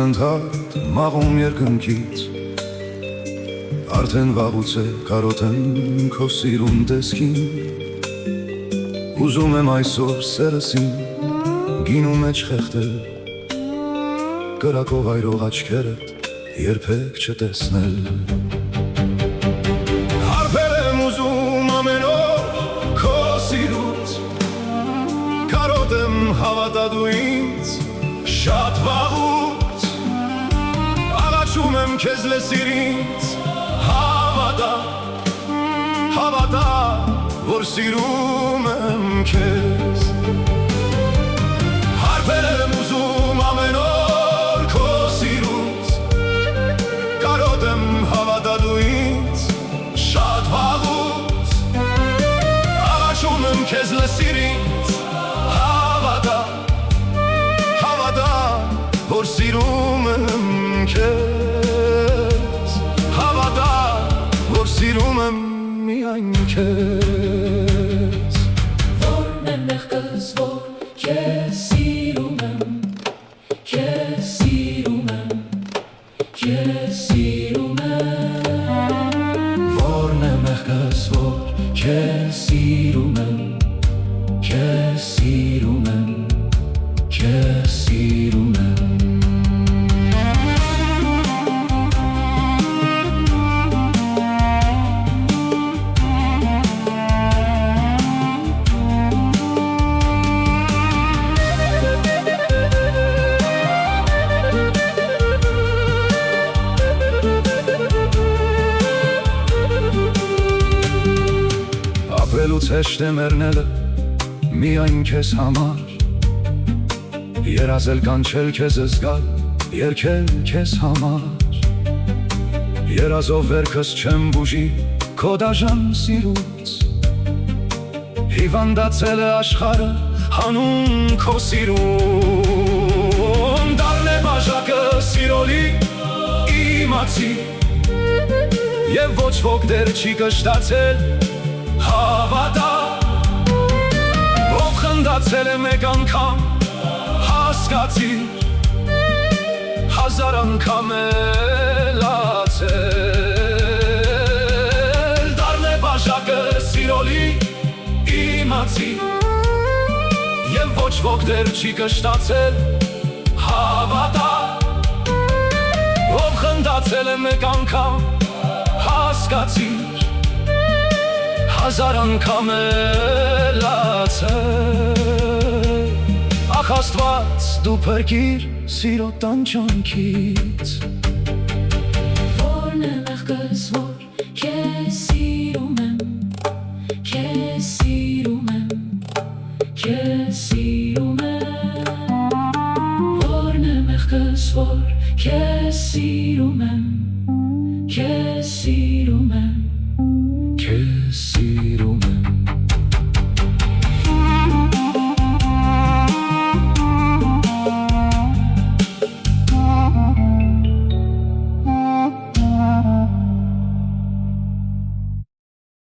անընդհատ մաղում երկնքից, արդեն վաղուց է կարոտեմ քո սիրուն տեսքին, ուզում եմ այսօր սերսին գինու մեջ խեղդել, կրակով այրող աչքերդ երբեք չտեսնել։ Հարբել եմ ուզում ամեն օր քո սիրուց, կարոտ եմ հավատա դու ինձ շատ վաղուց, աղաչում եմ քեզ լսիր ինձ, հավատա, որ սիրում եմ քեզ։ Հարբել եմ ուզում ամեն օր քո սիրուց, կարոտ եմ հավատա դու ինձ շատ վաղուց, աղաչում եմ քեզ լսիր ինձ, հավատա, որ սիրում եմ քեզ, հավատա, որ սիրում եմ միայն քեզ։ Որն է մեղքս, որ քեզ սիրում եմ, քեզ սիրում եմ, քեզ սիրում եմ։ Որն է մեղքս, որ քեզ սիրում եմ, քեզ սիրում եմ, քեզ սիրում եմ։ Ապրելուց հեշտ է մեռնելը միայն քեզ համար, երազել կանչել քեզ զգալ, երգել քեզ համար, երազով վերքս չեմ բուժի քո դաժան սիրուց, հիվանդացել է աշխարհը հանուն քո սիրուն, դառն է բաժակը սիրոլի իմացի, և ոչ ոք դեռ չի կշտացել, հավատա, ով խնդացել է մեկ անգամ, հասկացիր, հազար անգամ է լացել, դառն է բաժակը սիրոլի իմացի, և ոչ ոք դեռ չի կշտացել, հավատա, ով խնդացել է մեկ անգամ, հասկացիր, հազար անգամ է լացել, ախ Աստված դու փրկիր սիրո տանջանքից։ Որն է մեղքս, որ